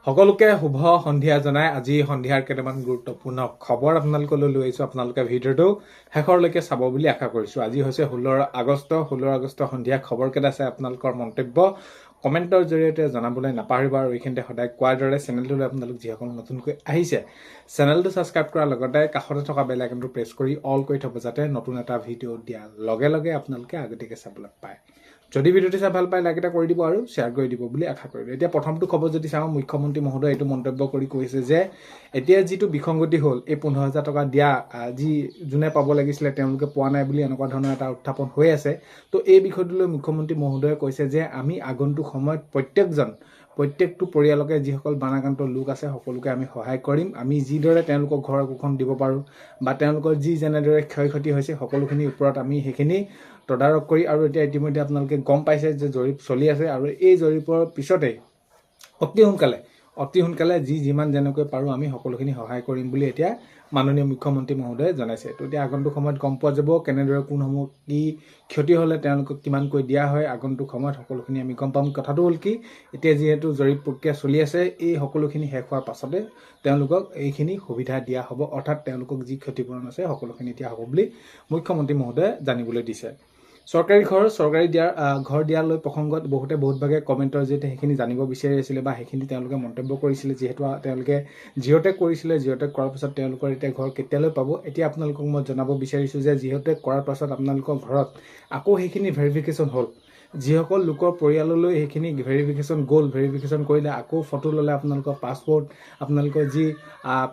সকলোকে শুভ সন্ধিয়া জনাই আজি সন্ধিয়াৰ কেইটামান গুৰুত্বপূৰ্ণ খবৰ আপোনালোকলৈ লৈ আহিছোঁ। আপোনালোকে ভিডিঅ'টো শেষৰলৈকে চাব বুলি আশা কৰিছোঁ। আজি হৈছে 16 আগষ্ট সন্ধিয়া খবৰকেইটা চাই আপোনালোকৰ মন্তব্য কমেণ্টৰ জৰিয়তে জনাবলৈ নাপাহৰিব। আৰু এইখিনিতে সদায় কোৱাৰ দৰে চেনেলটোলৈ আপোনালোক যিসকল নতুনকৈ আহিছে চেনেলটো ছাবস্ক্ৰাইব কৰাৰ লগতে কাষতে থকা বেল আইকনটো প্ৰেছ কৰি অল কৰি থ'ব, যাতে নতুন এটা ভিডিঅ' দিয়াৰ লগে লগে আপোনালোকে আগতীয়াকৈ চাবলৈ পায়। যদি ভিডিঅ'টো চাই ভাল পায় লাইক এটা কৰি দিব আৰু শ্বেয়াৰ কৰি দিব বুলি আশা কৰিলোঁ। এতিয়া প্ৰথমটো খবৰ যদি চাওঁ, মুখ্যমন্ত্ৰী মহোদয়ে এইটো মন্তব্য কৰি কৈছে যে এতিয়া যিটো বিসংগতি হ'ল, এই 15,000 টকা দিয়া যি যোনে পাব লাগিছিলে তেওঁলোকে পোৱা নাই বুলি এনেকুৱা ধৰণৰ এটা উত্থাপন হৈ আছে। তো এই বিষয়টো লৈ মুখ্যমন্ত্ৰী মহোদয়ে কৈছে যে আমি আগন্তুক সময়ত প্ৰত্যেকটো পৰিয়ালকে যিসকল বানাক্ৰান্ত লোক আছে সকলোকে আমি সহায় কৰিম। আমি যিদৰে তেওঁলোকক ঘৰ একোখন দিব পাৰোঁ বা তেওঁলোকৰ যেনেদৰে ক্ষয় ক্ষতি হৈছে সকলোখিনিৰ ওপৰত আমি সেইখিনি তদাৰক কৰি, আৰু এতিয়া ইতিমধ্যে আপোনালোকে গম পাইছে যে জৰীপ চলি আছে, আৰু এই জৰীপৰ পিছতেই অতি সোনকালে যিমান যেনেকৈ পাৰোঁ আমি সকলোখিনি সহায় কৰিম বুলি এতিয়া মাননীয় মুখ্যমন্ত্ৰী মহোদয়ে জনাইছে। তো এতিয়া আগন্তুক সময়ত গম পোৱা যাব কেনেদৰে কোনসমূহ কি ক্ষতি হ'লে তেওঁলোকক কিমানকৈ দিয়া হয়। আগন্তুক সময়ত সকলোখিনি আমি গম পাম। কথাটো হ'ল কি, এতিয়া যিহেতু জৰীপ প্ৰক্ৰিয়া চলি আছে, এই সকলোখিনি শেষ হোৱাৰ পাছতে তেওঁলোকক এইখিনি সুবিধা দিয়া হ'ব, অৰ্থাৎ তেওঁলোকক যি ক্ষতিপূৰণ আছে সকলোখিনি দিয়া হ'ব বুলি মুখ্যমন্ত্ৰী মহোদয়ে জানিবলৈ দিছে। চৰকাৰী ঘৰ দিয়াৰ লৈ প্ৰসংগত বহুত ভাগে কমেণ্টৰ জৰিয়তে সেইখিনি জানিব বিচাৰি আছিলে বা সেইখিনি তেওঁলোকে মন্তব্য কৰিছিলে। যিহেতু তেওঁলোকে জিঅ'টেক কৰিছিলে, জিঅ'টেক কৰাৰ পাছত তেওঁলোকৰ এতিয়া ঘৰ কেতিয়ালৈ পাব। এতিয়া আপোনালোকক মই জনাব বিচাৰিছোঁ যে জিঅ'টেক কৰাৰ পাছত আপোনালোকৰ ঘৰত আকৌ সেইখিনি ভেৰিফিকেশ্যন হ'ল। যিসকল লোকৰ পৰিয়াললৈ সেইখিনি ভেৰিফিকেশ্যন কৰিলে, আকৌ ফটো ল'লে, আপোনালোকৰ পাছপৰ্ট, আপোনালোকৰ যি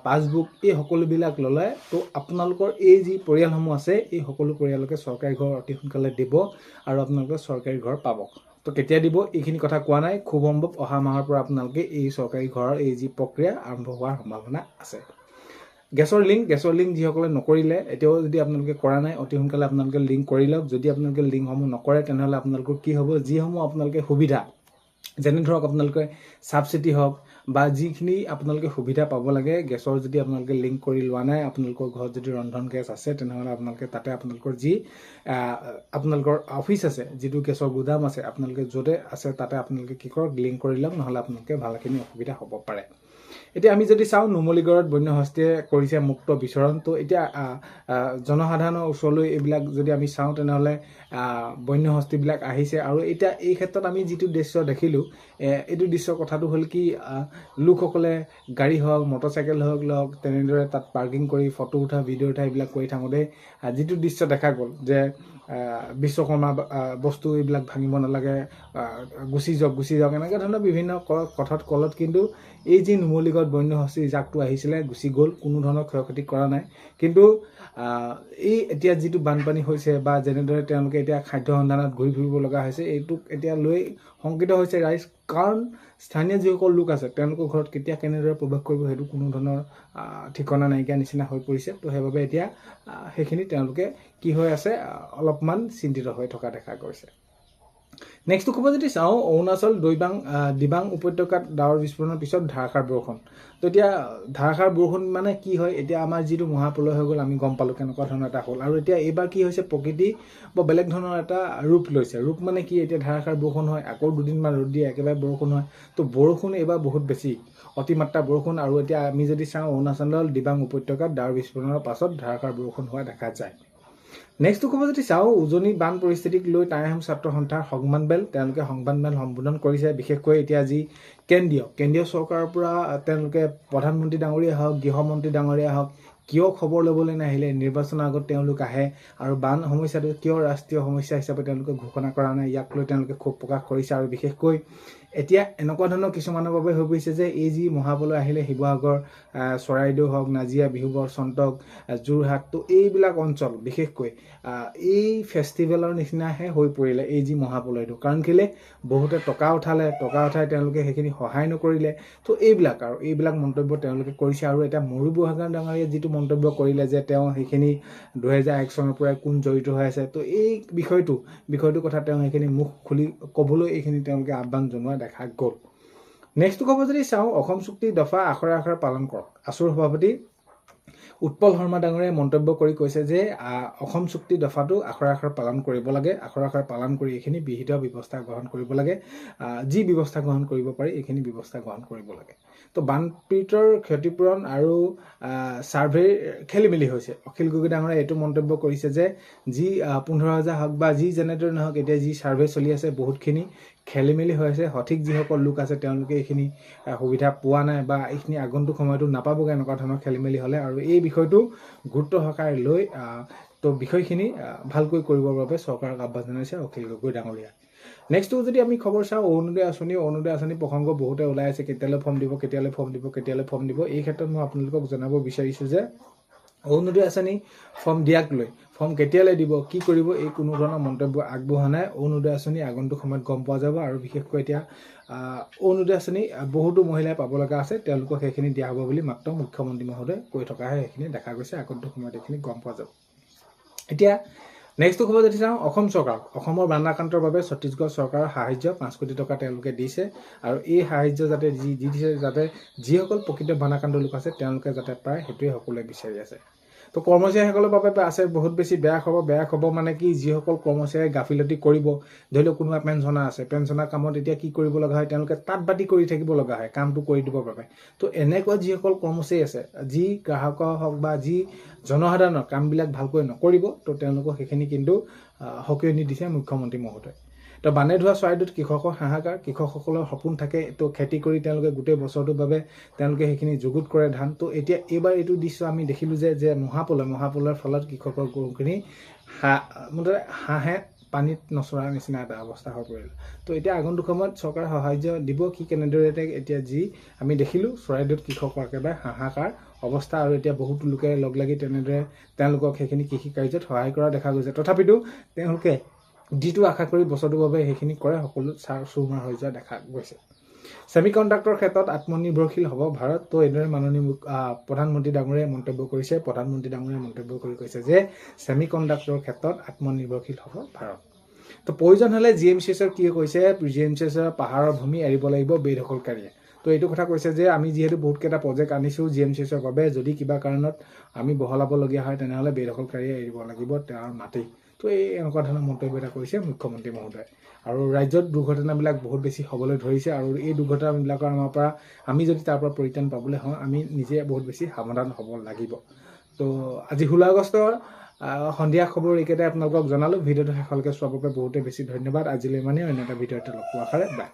পাছবুক, এই সকলোবিলাক ল'লে, তো আপোনালোকৰ এই যি পৰিয়ালসমূহ আছে এই সকলো পৰিয়ালকে চৰকাৰী ঘৰ অতি সোনকালে দিব আৰু আপোনালোকে চৰকাৰী ঘৰ পাব। তো কেতিয়া দিব এইখিনি কথা কোৱা নাই, খুব সম্ভৱ অহা মাহৰ পৰা আপোনালোকে এই চৰকাৰী ঘৰৰ এই যি প্ৰক্ৰিয়া আৰম্ভ হোৱাৰ সম্ভাৱনা আছে। গেছৰ লিংক যিসকলে নকৰিলে, এতিয়াও যদি আপোনালোকে কৰা নাই অতি সোনকালে আপোনালোকে লিংক কৰি লওক। যদি আপোনালোকে লিংকসমূহ নকৰে তেনেহ'লে আপোনালোকৰ কি হ'ব, যিসমূহ আপোনালোকে সুবিধা, যেনে ধৰক আপোনালোকে ছাবচিডি হওক বা যিখিনি আপোনালোকে সুবিধা পাব লাগে গেছৰ, যদি আপোনালোকে লিংক কৰি লোৱা নাই, আপোনালোকৰ ঘৰত যদি ৰন্ধন গেছ আছে তেনেহ'লে আপোনালোকে তাতে আপোনালোকৰ যি আপোনালোকৰ অফিচ আছে, যিটো গেছৰ গুদাম আছে, আপোনালোকে য'তে আছে তাতে আপোনালোকে কি কৰক, লিংক কৰি লওক, নহ'লে আপোনালোকে ভালখিনি অসুবিধা হ'ব পাৰে। এতিয়া আমি যদি চাওঁ, নুমলীগড়ত বন্যহস্তীয়ে কৰিছে মুক্ত বিচৰণ। তো এতিয়া জনসাধাৰণৰ ওচৰলৈ এইবিলাক যদি আমি চাওঁ তেনেহ'লে বন্যহস্তীবিলাক আহিছে। আৰু এতিয়া এই ক্ষেত্ৰত আমি যিটো দৃশ্য দেখিলোঁ, এইটো দৃশ্যৰ কথাটো হ'ল কি, লোকসকলে গাড়ী হওক মটৰচাইকেল হওক তেনেদৰে তাত পাৰ্কিং কৰি ফটো উঠা, ভিডিঅ' উঠা এইবিলাক কৰি থাকোঁতে যিটো দৃশ্য দেখা গ'ল যে বিশ্বকৰ্মা বস্তু এইবিলাক ভাঙিব নালাগে, গুচি যাওক এনেকুৱা ধৰণৰ বিভিন্ন কথাত কলত, কিন্তু এই যি নুমলীগড়ত বন্যহস্তী জাকটো আহিছিলে গুচি গ'ল, কোনো ধৰণৰ ক্ষয় ক্ষতি কৰা নাই। কিন্তু এই এতিয়া যিটো বানপানী হৈছে বা যেনেদৰে তেওঁলোকে এতিয়া খাদ্য সন্ধানত ঘূৰি ফুৰিব লগা হৈছে, এইটোক এতিয়া লৈ শংকিত হৈছে ৰাইজ। কাৰণ স্থানীয় যিসকল লোক আছে তেওঁলোকৰ ঘৰত কেতিয়া কেনেদৰে প্ৰৱেশ কৰিব সেইটো কোনো ধৰণৰ ঠিকনা নাইকিয়া নিচিনা হৈ পৰিছে। তো সেইবাবে এতিয়া সেইখিনি তেওঁলোকে কি হৈ আছে, অলপমান চিন্তিত হৈ থকা দেখা গৈছে। নেক্সটটো খবৰ যদি চাওঁ, অৰুণাচল দিবাং উপত্যকাত ডাৱৰ বিস্ফোৰণৰ পিছত ধাৰাসাৰ বৰষুণ। তো এতিয়া ধাৰাসাৰ বৰষুণ মানে কি হয়, এতিয়া আমাৰ যিটো মহাপ্ৰলয় হৈ গ'ল আমি গম পালোঁ কেনেকুৱা ধৰণৰ এটা হ'ল, আৰু এতিয়া এইবাৰ কি হৈছে, প্ৰকৃতি বৰ বেলেগ ধৰণৰ এটা ৰূপ লৈছে। ৰূপ মানে কি, এতিয়া ধাৰাসাৰ বৰষুণ হয়, আকৌ দুদিনমান ৰ'দ দিয়ে, একেবাৰে বৰষুণ হয়। তো বৰষুণ এইবাৰ বহুত বেছি, অতিমাত্ৰা বৰষুণ। আৰু এতিয়া আমি যদি চাওঁ, অৰুণাচলৰ দিবাং উপত্যকাত ডাৱৰ বিস্ফোৰণৰ পাছত ধাৰাসাৰ বৰষুণ হোৱা দেখা যায়। নেক্সটটো খবৰ যদি চাওঁ, উজনি বান পৰিস্থিতিক লৈ টাই আহোম ছাত্ৰ সন্থাৰ সংবাদমেল, তেওঁলোকে সংবাদমেল সম্বোধন কৰিছে। বিশেষকৈ এতিয়া যি কেন্দ্ৰীয় চৰকাৰৰ পৰা তেওঁলোকে প্ৰধানমন্ত্ৰী ডাঙৰীয়া হওক, গৃহমন্ত্ৰী ডাঙৰীয়া হওক, কিয় খবৰ ল'বলৈ নাহিলে, নিৰ্বাচনৰ আগত তেওঁলোক আহে আৰু বান সমস্যাটো কিয় ৰাষ্ট্ৰীয় সমস্যা হিচাপে তেওঁলোকে ঘোষণা কৰা নাই, ইয়াক লৈ তেওঁলোকে ক্ষোভ প্ৰকাশ কৰিছে। আৰু বিশেষকৈ এতিয়া এনেকুৱা ধৰণৰ কিছুমানৰ বাবে হৈ পৰিছে যে এই যি মহাপ্ৰলয় আহিলে, শিৱসাগৰ, চৰাইদেউ হওক, নাজিৰা, বিহুবৰ, চন্তক, যোৰহাট, তো এইবিলাক অঞ্চল বিশেষকৈ এই ফেষ্টিভেলৰ নিচিনাহে হৈ পৰিলে এই যি মহাপ্ৰলয়টো। কাৰণ কেলে, বহুতে টকা উঠাই তেওঁলোকে সেইখিনি সহায় নকৰিলে। তো এইবিলাক মন্তব্য তেওঁলোকে কৰিছে। আৰু এতিয়া মৰু বুঢ়াগোহাঁই ডাঙৰীয়াই যিটো মন্তব্য কৰিলে যে তেওঁ সেইখিনি 2001 চনৰ পৰাই কোন জড়িত হৈ আছে, তো এই বিষয়টোৰ কথা তেওঁ সেইখিনি মুখ খুলি ক'বলৈ এইখিনি তেওঁলোকে আহ্বান জনোৱা দেখা গ'ল। নেক্সটটো খবৰ যদি চাওঁ, অসম চুক্তি দফা আখৰে আখৰে পালন কৰক। আছুৰ সভাপতি উৎপল শৰ্মা ডাঙৰীয়াই মন্তব্য কৰি কৈছে যে অসম চুক্তি দফাটো আখৰে আখৰে পালন কৰিব লাগে, আখৰে আখৰে পালন কৰি এইখিনি বিহিত ব্যৱস্থা গ্ৰহণ কৰিব লাগে, যি ব্যৱস্থা গ্ৰহণ কৰিব পাৰি এইখিনি ব্যৱস্থা গ্ৰহণ কৰিব লাগে। তো বানপীড়িতৰ ক্ষতিপূৰণ আৰু ছাৰ্ভেৰ খেলি মেলি হৈছে। অখিল গগৈ ডাঙৰীয়াই এইটো মন্তব্য কৰিছে যে যি 15,000 হওক বা যি যেনেদৰে নহওক এতিয়া যি ছাৰ্ভে চলি আছে বহুতখিনি খেলি মেলি হৈ আছে। সঠিক যিসকল লোক আছে তেওঁলোকে এইখিনি সুবিধা পোৱা নাই বা এইখিনি আগন্তুক সময়তো নাপাবগৈ এনেকুৱা ধৰণৰ খেলি মেলি হ'লে, আৰু এই বিষয়টো গুৰুত্ব সহকাৰে লৈ তো বিষয়খিনি ভালকৈ কৰিবৰ বাবে চৰকাৰক আহ্বান জনাইছে অখিল গগৈ ডাঙৰীয়া। নেক্সটটো যদি আমি খবৰ চাওঁ, অৰুণোদয় আঁচনি প্ৰসংগ বহুতে ওলাই আছে, কেতিয়ালৈ ফৰ্ম দিব, কেতিয়ালৈ ফৰ্ম দিব। এই ক্ষেত্ৰত মই আপোনালোকক জনাব বিচাৰিছোঁ যে অৰুণোদয় আঁচনি ফৰ্ম দিয়াক লৈ ফৰ্ম কেতিয়ালৈ দিব, কি কৰিব, এই কোনো ধৰণৰ মন্তব্য আগবঢ়োৱা নাই। অৰুণোদয় আঁচনি আগন্তুক সময়ত গম পোৱা যাব, আৰু বিশেষকৈ এতিয়া অৰুণোদয় আঁচনি বহুতো মহিলাই পাব লগা আছে, তেওঁলোকক সেইখিনি দিয়া হ'ব বুলি মাত্ৰ মুখ্যমন্ত্ৰী মহোদয়ে কৈ থকাহে সেইখিনি দেখা গৈছে। আগন্তুক সময়ত এইখিনি গম পোৱা যাব। এতিয়া নেক্সটটো খবৰ যদি চাওঁ, অসম চৰকাৰ, অসমৰ বান আক্ৰান্তৰ বাবে ছত্তীশগড় চৰকাৰৰ সাহায্য 5 কোটি টকা তেওঁলোকে দিছে, আৰু এই সাহায্য যাতে দি দিছে যাতে যিসকল প্ৰকৃত বান আক্ৰান্ত লোক আছে তেওঁলোকে যাতে পায়, সেইটোৱে সকলোৱে বিচাৰি আছে। তো কৰ্মচাৰীসকলৰ বাবে আছে বহুত বেছি বেয়া খবৰ মানে কি, যিসকল কৰ্মচাৰীয়ে গাফিলতি কৰিব, ধৰি লওক কোনোবা পেঞ্চনাৰ আছে, পেঞ্চনাৰ কামত এতিয়া কি কৰিব লগা হয়, তেওঁলোকে তাঁত বাতি কৰি থাকিব লগা হয় কামটো কৰি দিবৰ বাবে। তো এনেকুৱা যিসকল কৰ্মচাৰী আছে, যি গ্ৰাহকৰ হওক বা যি জনসাধাৰণৰ কামবিলাক ভালকৈ নকৰিব, তো তেওঁলোকক সেইখিনি কিন্তু সকীয়নি দিছে মুখ্যমন্ত্ৰী মহোদয়। তো বানে ধোৱা চৰাইদেউত কৃষকৰ হাহাকাৰ, কৃষকসকলৰ সপোন থাকে তো খেতি কৰি তেওঁলোকে গোটেই বছৰটোৰ বাবে তেওঁলোকে সেইখিনি যুগুত কৰে ধান। তো এতিয়া এইবাৰ এইটো দৃশ্য আমি দেখিলোঁ যে মহাপ্ৰলয়ৰ ফলত কৃষকৰ গৰুখিনি হাঁহে পানীত নচৰাৰ নিচিনা এটা অৱস্থা হৈ পৰিল। তো এতিয়া আগন্তুক সময়ত চৰকাৰে সাহায্য দিব কি কেনেদৰে, এতিয়া যি আমি দেখিলোঁ চৰাইদেউত কৃষকৰ একেবাৰে হাহাকাৰ অৱস্থা, আৰু এতিয়া বহুতো লোকে লগ লাগি তেনেদৰে তেওঁলোকক সেইখিনি কৃষি কাৰ্যত সহায় কৰা দেখা গৈছে। তথাপিতো তেওঁলোকে যিটো আশা কৰি বছৰটোৰ বাবে সেইখিনি কৰে, সকলো চুৰমাৰ হৈ যোৱা দেখা গৈছে। ছেমি কণ্ডাক্টৰ ক্ষেত্ৰত আত্মনিৰ্ভৰশীল হ'ব ভাৰত, তো এইদৰে মাননীয় প্ৰধানমন্ত্ৰী ডাঙৰীয়াই মন্তব্য কৰিছে। প্ৰধানমন্ত্ৰী ডাঙৰীয়াই মন্তব্য কৰি কৈছে যে ছেমি কণ্ডাক্টৰৰ ক্ষেত্ৰত আত্মনিৰ্ভৰশীল হ'ব ভাৰত। তো প্ৰয়োজন হ'লে GMCHৰ কি কৈছে, GMCHৰ পাহাৰৰ ভূমি এৰিব লাগিব বেদখলকাৰীয়ে। তো এইটো কথা কৈছে যে আমি যিহেতু বহুতকেইটা প্ৰজেক্ট আনিছোঁ GMCHৰ বাবে, যদি কিবা কাৰণত আমি বহলাবলগীয়া হয় তেনেহ'লে বেদখলকাৰীয়ে এৰিব লাগিব তেওঁৰ মাটি। তো এই এনেকুৱা ধৰণৰ মন্তব্য এটা কৰিছে মুখ্যমন্ত্ৰী মহোদয়। আৰু ৰাজ্যত দুৰ্ঘটনাবিলাক বহুত বেছি হ'বলৈ ধৰিছে, আৰু এই দুৰ্ঘটনাবিলাকৰ আমি যদি তাৰ পৰা পৰিত্ৰাণ পাবলৈ হওঁ, আমি নিজে বহুত বেছি সাৱধান হ'ব লাগিব। তো আজি 16 আগষ্টৰ সন্ধিয়া খবৰ এইকেইটাই আপোনালোকক জনালোঁ। ভিডিঅ'টো শেষলৈকে চোৱাৰ বাবে বহুতেই বেছি ধন্যবাদ। আজিলৈ ইমানেই, অন্য এটা ভিডিঅ'তে লগ পোৱাৰ আশাৰে বাই।